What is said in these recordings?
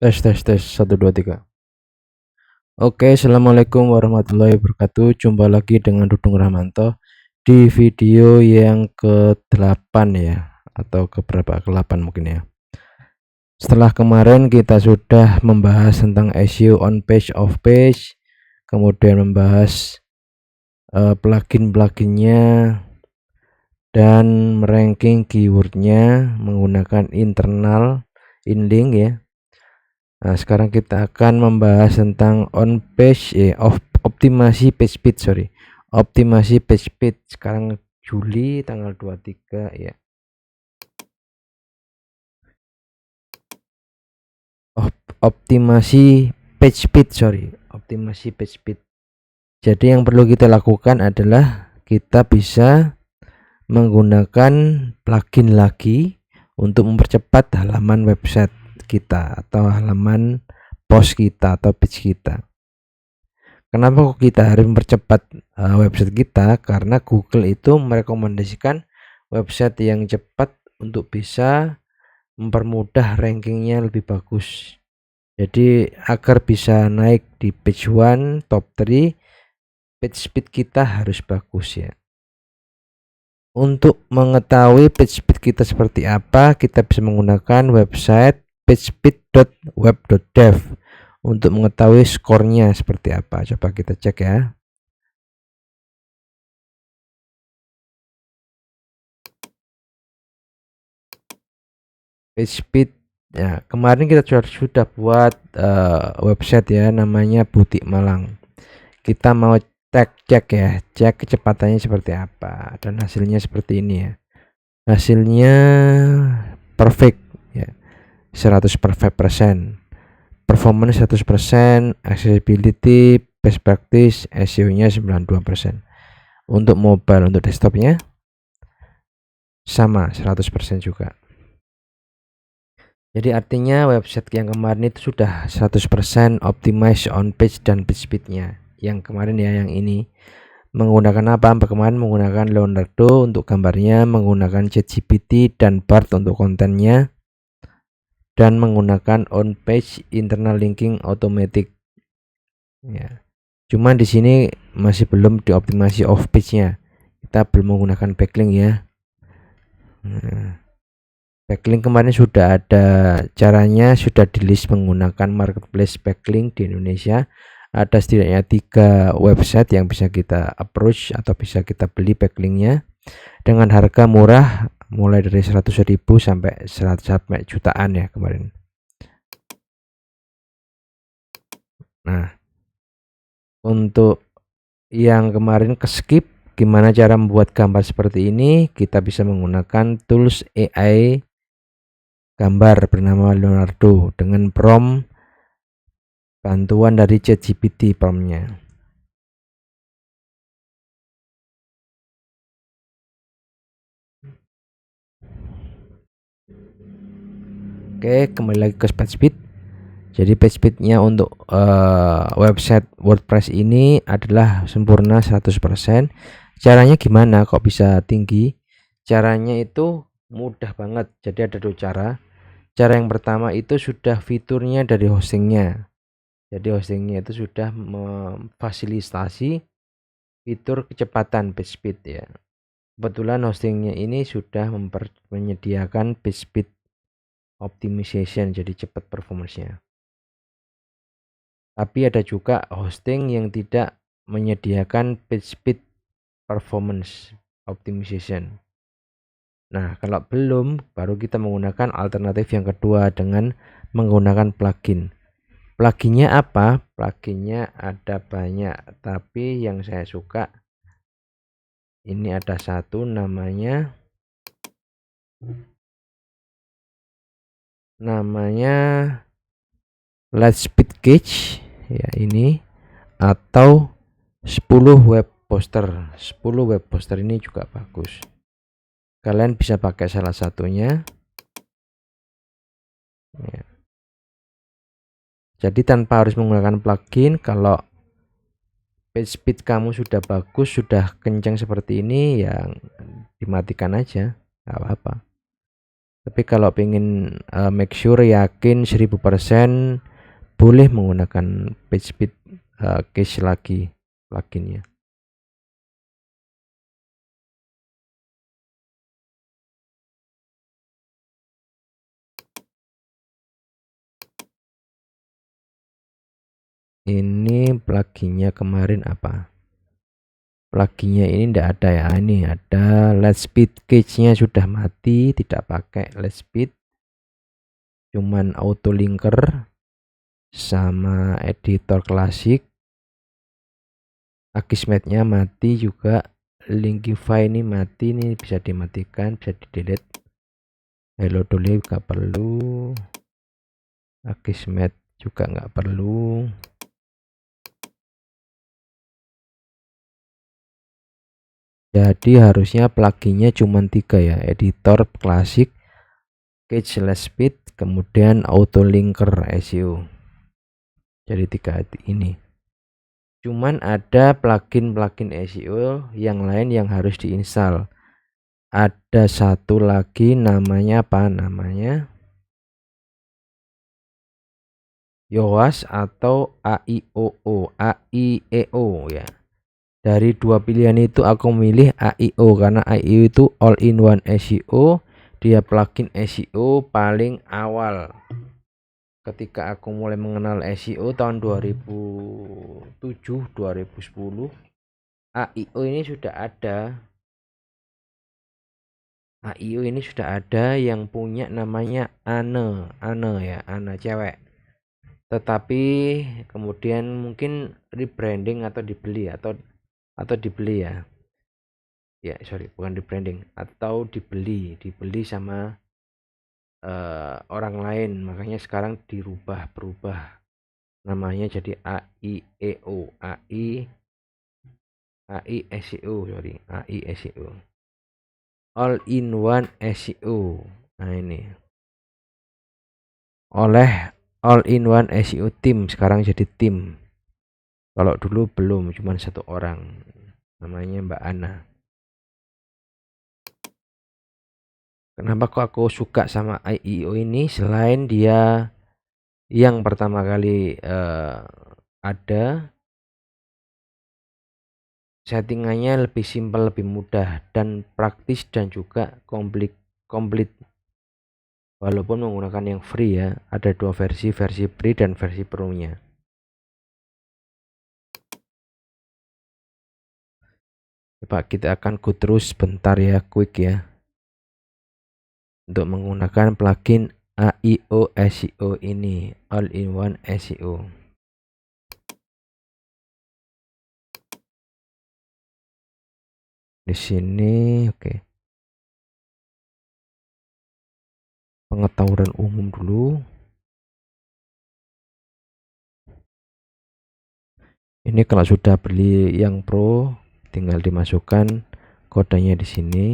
Tes tes tes 1 2 3. Oke, assalamualaikum warahmatullahi wabarakatuh. Jumpa lagi dengan Dudung Rahmanto di video yang ke-8 ya, atau ke-8 mungkin ya. Setelah kemarin kita sudah membahas tentang SEO on page, off page, kemudian membahas plugin-pluginnya dan ranking keywordnya menggunakan internal inlink ya. Nah, sekarang kita akan membahas tentang on page optimasi page speed, optimasi page speed. Sekarang Juli tanggal 23 ya. Optimasi page speed. Jadi yang perlu kita lakukan adalah kita bisa menggunakan plugin lagi untuk mempercepat halaman website kita atau halaman post kita atau page kita. Kenapa kok kita harus mempercepat website kita? Karena Google itu merekomendasikan website yang cepat untuk bisa mempermudah rankingnya lebih bagus. Jadi agar bisa naik di page 1 top 3, page speed kita harus bagus ya. Untuk mengetahui page speed kita seperti apa, kita bisa menggunakan website pagespeed.web.dev untuk mengetahui skornya seperti apa. Coba kita cek ya. Page speed ya, kemarin kita sudah buat website ya, namanya Butik Malang. Kita mau cek ya, cek kecepatannya seperti apa, dan hasilnya seperti ini ya. Hasilnya perfect ya, 100%, performance 100%, accessibility, best practice, SEO nya 92%. Untuk mobile, untuk desktopnya sama 100% juga. Jadi artinya website yang kemarin itu sudah 100% optimize on page dan page speednya. Yang kemarin ya, yang ini menggunakan apa? Kemarin menggunakan Leonardo untuk gambarnya, menggunakan ChatGPT dan BART untuk kontennya, dan menggunakan on page internal linking automatic ya. Cuman di sini masih belum dioptimasi off page-nya. Kita belum menggunakan backlink ya. Backlink kemarin sudah ada caranya, sudah di list menggunakan marketplace backlink di Indonesia. Ada setidaknya 3 website yang bisa kita approach atau bisa kita beli backlinknya dengan harga murah, mulai dari 100.000 sampai jutaan ya kemarin. Nah, untuk yang kemarin ke skip, gimana cara membuat gambar seperti ini? Kita bisa menggunakan tools AI gambar bernama Leonardo dengan prompt bantuan dari ChatGPT promptnya. Oke, kembali lagi ke page speed. Jadi page speednya untuk website WordPress ini adalah sempurna 100%. Caranya gimana kok bisa tinggi? Caranya itu mudah banget. Jadi ada 2 cara. Cara yang pertama itu sudah fiturnya dari hostingnya. Jadi hostingnya itu sudah memfasilitasi fitur kecepatan page speed ya. Kebetulan hostingnya ini sudah menyediakan page speed optimization, jadi cepat performance-nya. Tapi ada juga hosting yang tidak menyediakan page speed performance optimization. Nah, kalau belum, baru kita menggunakan alternatif yang kedua dengan menggunakan plugin. Pluginnya apa? Pluginnya ada banyak, tapi yang saya suka ini ada satu namanya Light Speed Gauge ya, ini atau 10 web poster ini juga bagus. Kalian bisa pakai salah satunya ya. Jadi tanpa harus menggunakan plugin, kalau page speed kamu sudah bagus, sudah kencang seperti ini, ya dimatikan aja, nggak apa-apa. Tapi kalau pengen make sure yakin 1000% boleh menggunakan PageSpeed cache lagi pluginnya. Ini pluginnya kemarin apa? Pluginnya ini tidak ada ya. Ini ada Lightspeed cache-nya sudah mati, tidak pakai Lightspeed, cuman auto linker sama editor klasik. Akismet-nya mati juga, Linkify ini mati, ini bisa dimatikan, bisa di delete. Hello Dolly gak perlu, Akismet juga nggak perlu. Jadi harusnya pluginnya cuma 3 ya, editor klasik, cache Lightspeed, kemudian auto linker SEO. Jadi 3 ini. Cuman ada plugin SEO yang lain yang harus diinstal. Ada satu lagi namanya apa? Namanya Yoast atau AIEO ya. Dari 2 pilihan itu aku milih AIO karena AIO itu all in one SEO, dia plugin SEO paling awal. Ketika aku mulai mengenal SEO tahun 2007 2010, AIO ini sudah ada. AIO ini sudah ada yang punya namanya Ane ya, Ane cewek. Tetapi kemudian mungkin rebranding atau dibeli atau dibeli ya. Ya, sorry, bukan rebranding, atau dibeli sama orang lain, makanya sekarang berubah namanya jadi AIEO, AI SEO, sorry, AI SEO, all in one SEO. Nah ini oleh all in one SEO team, sekarang jadi tim. Kalau dulu belum, cuma satu orang, namanya Mbak Ana. Kenapa kok aku suka sama AIO ini? Selain dia yang pertama kali ada, settingannya lebih simpel, lebih mudah dan praktis, dan juga komplit. Walaupun menggunakan yang free ya, ada 2 versi free dan versi pro nya. Coba kita akan go terus bentar ya, quick ya, untuk menggunakan plugin AIO SEO ini, all in one SEO. Di sini oke. Pengetahuan umum dulu. Ini kalau sudah beli yang pro, tinggal dimasukkan kodenya di sini.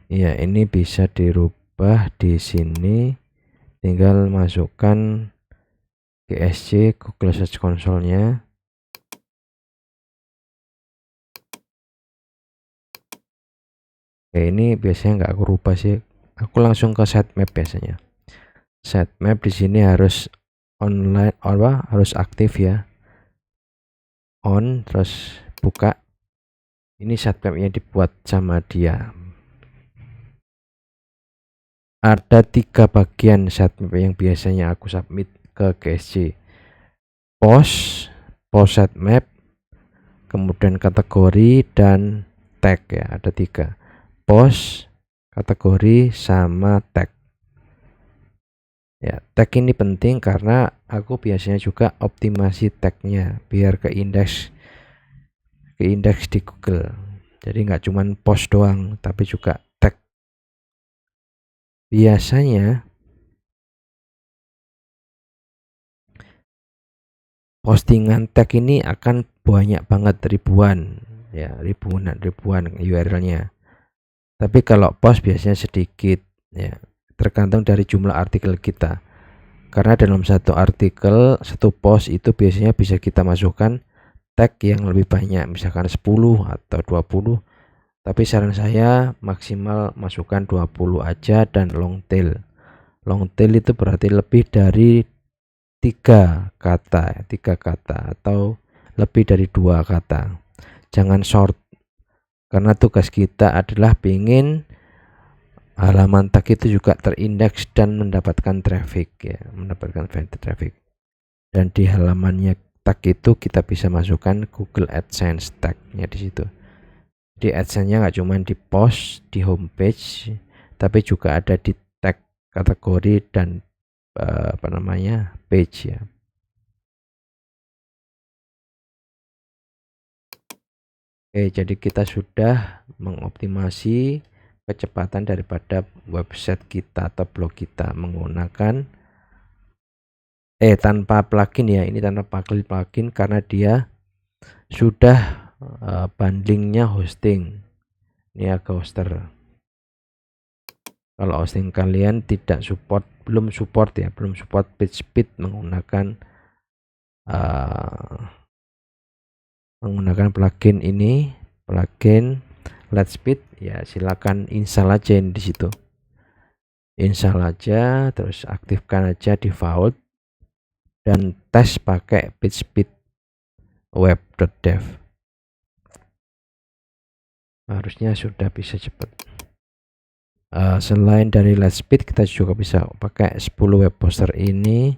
Ya, ini bisa dirubah di sini. Tinggal masukkan GSC, Google Search Console-nya. Oke, ini biasanya nggak aku rubah sih. Aku langsung ke sitemap biasanya. Sitemap di sini harus online, harus aktif ya. On, terus buka. Ini sitemapnya dibuat sama dia. Ada 3 bagian sitemap yang biasanya aku submit ke GSC. Post sitemap, kemudian kategori dan tag ya, ada 3. Post, kategori, sama tag. Ya, tag ini penting karena aku biasanya juga optimasi tagnya biar ke indeks di Google. Jadi nggak cuman post doang, tapi juga tag. Biasanya postingan tag ini akan banyak banget, ribuan ya, ribuan URL-nya. Tapi kalau post biasanya sedikit ya, tergantung dari jumlah artikel kita. Karena dalam satu artikel, satu post itu biasanya bisa kita masukkan tag yang lebih banyak, misalkan 10 atau 20, tapi saran saya maksimal masukkan 20 aja. Dan long tail itu berarti lebih dari 3 kata atau lebih dari 2 kata. Jangan short, karena tugas kita adalah ingin halaman tag itu juga terindeks dan mendapatkan traffic ya, traffic. Dan di halamannya tag itu kita bisa masukkan Google AdSense tagnya di situ. Di AdSense-nya nggak cuma di post di homepage, tapi juga ada di tag kategori dan page ya. Oke, jadi kita sudah mengoptimasi kecepatan daripada website kita atau blog kita menggunakan tanpa plugin ya. Ini tanpa plugin karena dia sudah bundlingnya hosting. Ini agak hoster. Kalau hosting kalian belum support PageSpeed menggunakan plugin ini, plugin Lightspeed ya, silakan install aja di situ. Install aja, terus aktifkan aja default dan tes pakai PageSpeed web.dev. Harusnya sudah bisa cepat. Selain dari Lightspeed, kita juga bisa pakai 10 web poster ini.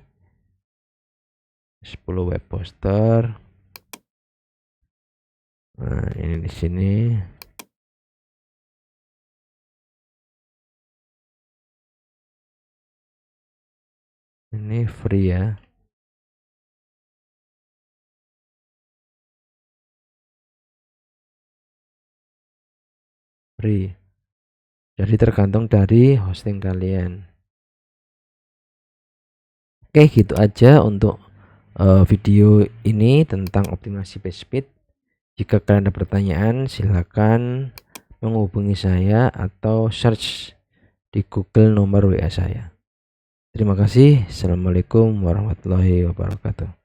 10 web poster. Nah, ini di sini. Ini free ya. Free. Jadi tergantung dari hosting kalian. Oke, gitu aja untuk video ini tentang optimasi PageSpeed. Jika kalian ada pertanyaan, silakan menghubungi saya atau search di Google nomor WA saya. Terima kasih. Assalamualaikum warahmatullahi wabarakatuh.